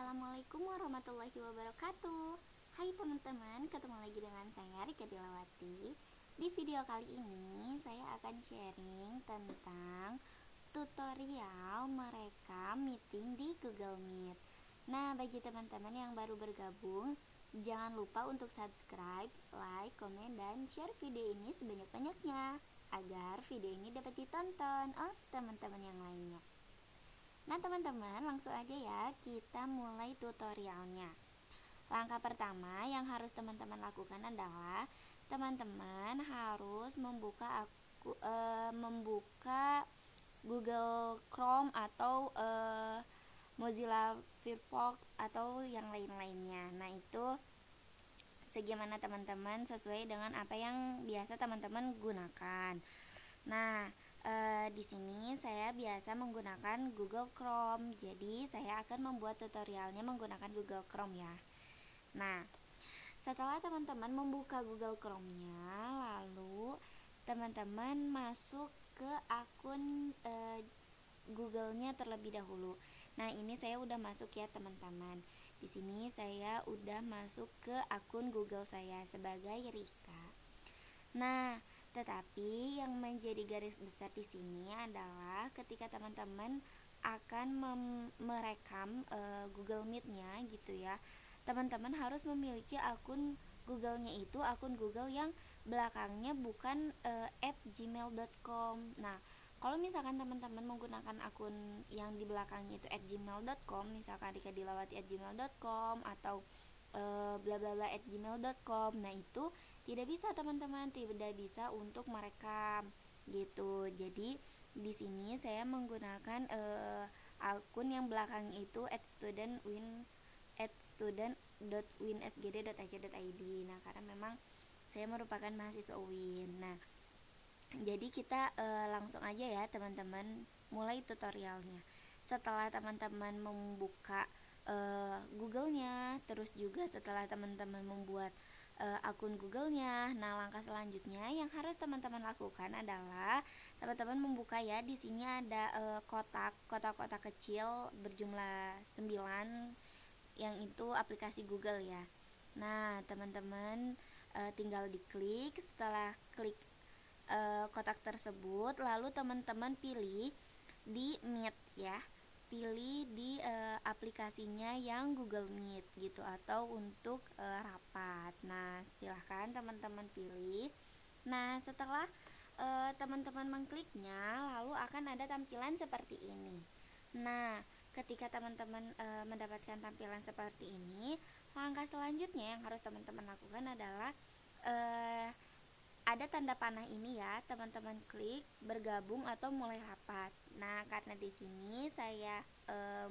Assalamualaikum warahmatullahi wabarakatuh. Hai teman-teman, ketemu lagi dengan saya Rika Dilawati. Di video kali ini saya akan sharing tentang tutorial merekam meeting di Google Meet. Nah, bagi teman-teman yang baru bergabung, jangan lupa untuk subscribe, like, komen, dan share video ini sebanyak-banyaknya agar video ini dapat ditonton oleh teman-teman yang lainnya. Nah teman-teman, langsung aja ya kita mulai tutorialnya. Langkah pertama yang harus teman-teman lakukan adalah teman-teman harus membuka Google Chrome atau Mozilla Firefox atau yang lain-lainnya. Nah itu segimana teman-teman sesuai dengan apa yang biasa teman-teman gunakan. Nah, di sini saya biasa menggunakan Google Chrome. Jadi, saya akan membuat tutorialnya menggunakan Google Chrome ya. Nah, setelah teman-teman membuka Google Chrome-nya, lalu teman-teman masuk ke akun Google-nya terlebih dahulu. Nah, ini saya udah masuk ya, teman-teman. Di sini saya udah masuk ke akun Google saya sebagai Rika. Nah, tetapi yang menjadi garis besar di sini adalah ketika teman-teman akan merekam Google Meet-nya gitu ya. Teman-teman harus memiliki akun Google-nya itu akun Google yang belakangnya bukan @gmail.com. Nah, kalau misalkan teman-teman menggunakan akun yang di belakangnya itu @gmail.com, misalkan rikadilawati@gmail.com atau bla bla bla @gmail.com. Nah, itu tidak bisa teman-teman, tidak bisa untuk merekam gitu. Jadi di sini saya menggunakan akun yang belakang itu @student.winsgd.ac.id. Nah, karena memang saya merupakan mahasiswa UIN. Nah, jadi kita langsung aja ya teman-teman mulai tutorialnya. Setelah teman-teman membuka Google-nya, terus juga setelah teman-teman membuat akun Google-nya, nah langkah selanjutnya yang harus teman-teman lakukan adalah teman-teman membuka ya. Di sini ada kotak-kotak kecil berjumlah 9 yang itu aplikasi Google ya. Nah, teman-teman tinggal diklik. Setelah klik kotak tersebut, lalu teman-teman pilih di Meet ya. Pilih di aplikasinya yang Google Meet gitu atau untuk rapat. Nah, silahkan teman-teman pilih. Nah, setelah teman-teman mengkliknya, lalu akan ada tampilan seperti ini. Nah, ketika teman-teman mendapatkan tampilan seperti ini, langkah selanjutnya yang harus teman-teman lakukan adalah ada tanda panah ini ya, teman-teman klik bergabung atau mulai rapat. Nah, karena di sini saya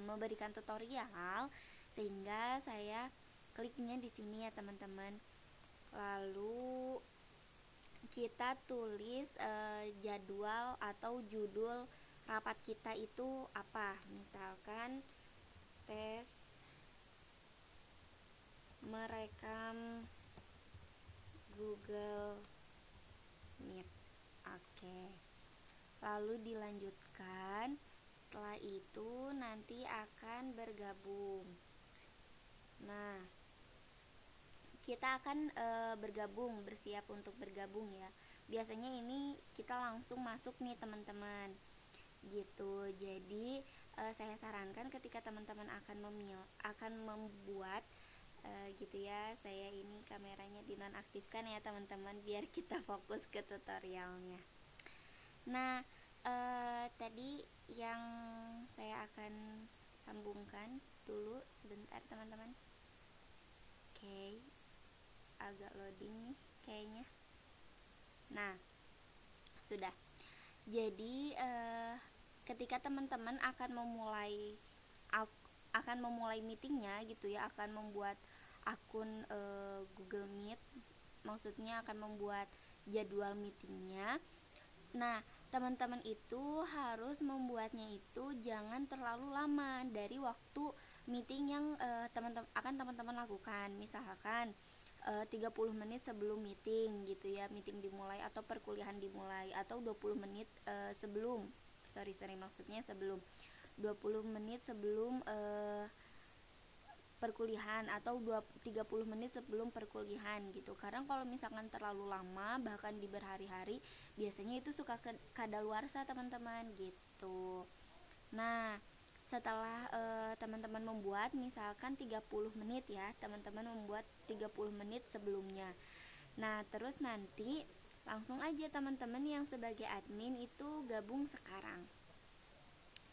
memberikan tutorial sehingga saya kliknya di sini ya, teman-teman. Lalu kita tulis jadwal atau judul rapat kita itu apa? Misalkan tes merekam Google Meet. Oke. Lalu dilanjutkan. Setelah itu nanti akan bergabung. Nah, kita akan bergabung, bersiap untuk bergabung ya. Biasanya ini kita langsung masuk nih teman-teman. Gitu. Jadi saya sarankan ketika teman-teman akan membuat gitu ya, saya ini kameranya dinonaktifkan ya teman-teman biar kita fokus ke tutorialnya. Nah, tadi yang saya akan sambungkan dulu sebentar teman-teman. Oke, agak loading nih kayaknya. Nah, sudah. Jadi ketika teman-teman akan memulai meetingnya gitu ya, akan membuat akun Google Meet, maksudnya akan membuat jadwal meetingnya. Nah, teman-teman itu harus membuatnya itu jangan terlalu lama dari waktu meeting yang teman-teman lakukan. Misalkan 30 menit sebelum meeting gitu ya, meeting dimulai atau perkuliahan dimulai, atau 20 menit sebelum 20 menit sebelum perkuliahan atau 30 menit sebelum perkuliahan gitu. Karena kalau misalkan terlalu lama bahkan di berhari-hari biasanya itu suka kadaluarsa teman-teman gitu. Nah, setelah teman-teman membuat misalkan 30 menit ya, teman-teman membuat 30 menit sebelumnya. Nah, terus nanti langsung aja teman-teman yang sebagai admin itu gabung sekarang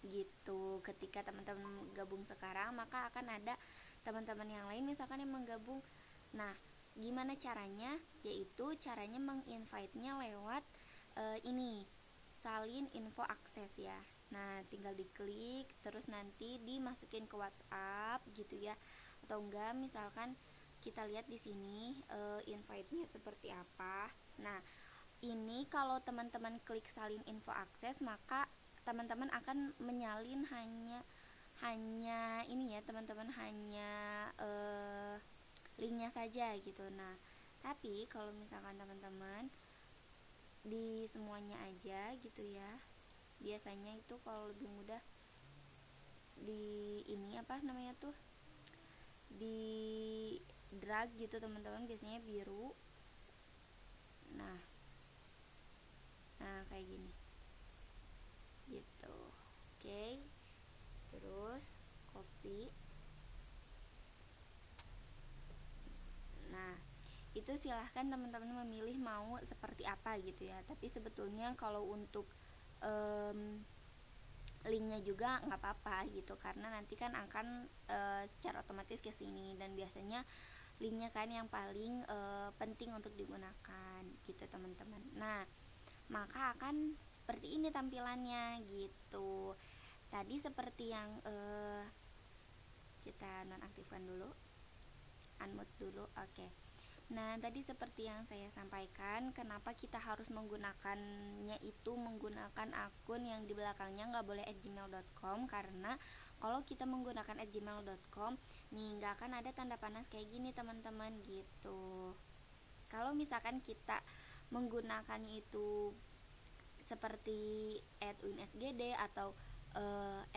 gitu. Ketika teman-teman gabung sekarang, maka akan ada teman-teman yang lain misalkan yang menggabung. Nah, gimana caranya? Yaitu caranya menginvite-nya lewat ini, salin info akses ya. Nah, tinggal diklik terus nanti dimasukin ke WhatsApp gitu ya. Atau enggak misalkan kita lihat di sini invite-nya seperti apa. Nah, ini kalau teman-teman klik salin info akses, maka teman-teman akan menyalin hanya ini ya teman-teman, hanya linknya saja gitu. Nah, tapi kalau misalkan teman-teman di semuanya aja gitu ya, biasanya itu kalau lebih mudah di ini apa namanya tuh, di drag gitu teman-teman, biasanya biru. Nah kayak gini gitu. Oke, terus copy. Nah, itu silahkan teman-teman memilih mau seperti apa gitu ya. Tapi sebetulnya kalau untuk linknya juga nggak apa-apa gitu, karena nanti kan akan secara otomatis ke sini, dan biasanya linknya kan yang paling penting untuk digunakan gitu teman-teman. Nah, maka akan seperti ini tampilannya gitu. Tadi seperti yang kita nonaktifkan dulu, unmute dulu. Oke. Nah, tadi seperti yang saya sampaikan, kenapa kita harus menggunakannya itu menggunakan akun yang di belakangnya nggak boleh @gmail.com, karena kalau kita menggunakan @gmail.com nih nggak akan ada tanda panas kayak gini teman-teman gitu. Kalau misalkan kita menggunakannya itu seperti @unsgd atau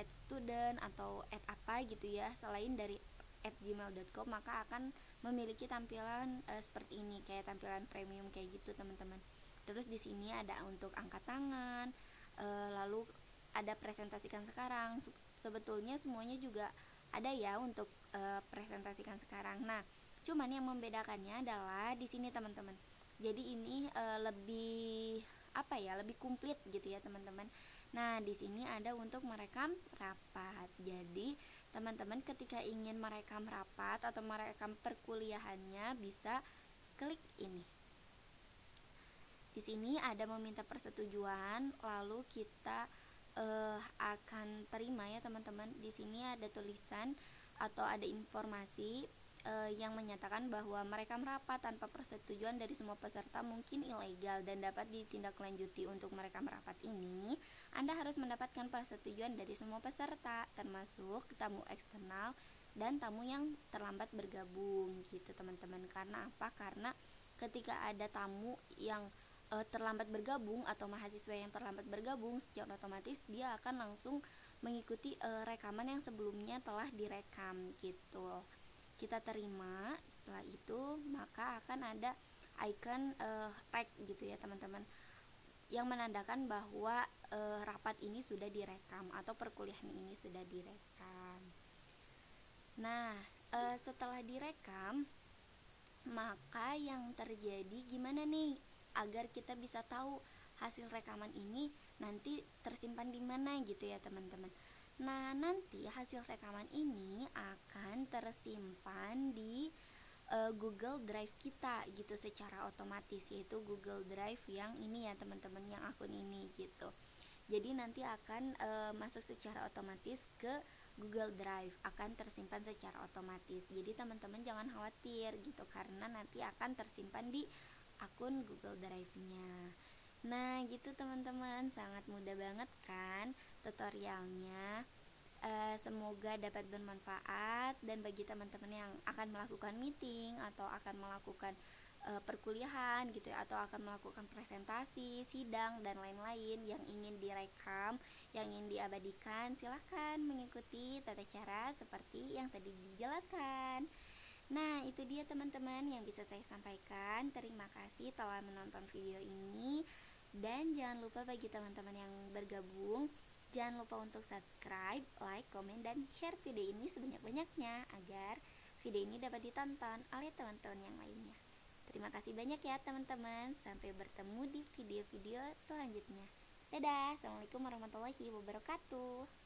@student atau apa gitu ya selain dari @gmail.com, maka akan memiliki tampilan seperti ini, kayak tampilan premium kayak gitu teman-teman. Terus di sini ada untuk angkat tangan, lalu ada presentasikan sekarang. Sebetulnya semuanya juga ada ya untuk presentasikan sekarang. Nah, cuman yang membedakannya adalah di sini teman-teman. Jadi ini lebih apa ya, lebih komplit gitu ya teman-teman. Nah, di sini ada untuk merekam rapat. Jadi teman-teman ketika ingin merekam rapat atau merekam perkuliahannya bisa klik ini. Di sini ada meminta persetujuan, lalu kita akan terima ya teman-teman. Di sini ada tulisan atau ada informasi yang menyatakan bahwa merekam rapat tanpa persetujuan dari semua peserta mungkin ilegal dan dapat ditindaklanjuti. Untuk merekam rapat ini, Anda harus mendapatkan persetujuan dari semua peserta, termasuk tamu eksternal dan tamu yang terlambat bergabung gitu teman-teman. Karena apa? Karena ketika ada tamu yang terlambat bergabung atau mahasiswa yang terlambat bergabung, secara otomatis dia akan langsung mengikuti rekaman yang sebelumnya telah direkam gitu. Kita terima, setelah itu maka akan ada icon rek gitu ya teman-teman, yang menandakan bahwa rapat ini sudah direkam atau perkuliahan ini sudah direkam. Nah, setelah direkam, maka yang terjadi gimana nih agar kita bisa tahu hasil rekaman ini nanti tersimpan di mana gitu ya teman-teman. Nah, nanti hasil rekaman ini akan tersimpan di Google Drive kita gitu secara otomatis, yaitu Google Drive yang ini ya teman-teman, yang akun ini gitu. Jadi nanti akan masuk secara otomatis ke Google Drive, akan tersimpan secara otomatis. Jadi teman-teman jangan khawatir gitu, karena nanti akan tersimpan di akun Google Drive-nya. Nah gitu teman-teman, sangat mudah banget kan tutorialnya. Semoga dapat bermanfaat, dan bagi teman-teman yang akan melakukan meeting atau akan melakukan perkuliahan gitu ya, atau akan melakukan presentasi, sidang dan lain-lain yang ingin direkam, yang ingin diabadikan, silahkan mengikuti tata cara seperti yang tadi dijelaskan. Nah, itu dia teman-teman yang bisa saya sampaikan. Terima kasih telah menonton video ini. Dan jangan lupa bagi teman-teman yang bergabung, jangan lupa untuk subscribe, like, komen, dan share video ini sebanyak-banyaknya agar video ini dapat ditonton oleh teman-teman yang lainnya. Terima kasih banyak ya teman-teman. Sampai bertemu di video-video selanjutnya. Dadah. Assalamualaikum warahmatullahi wabarakatuh.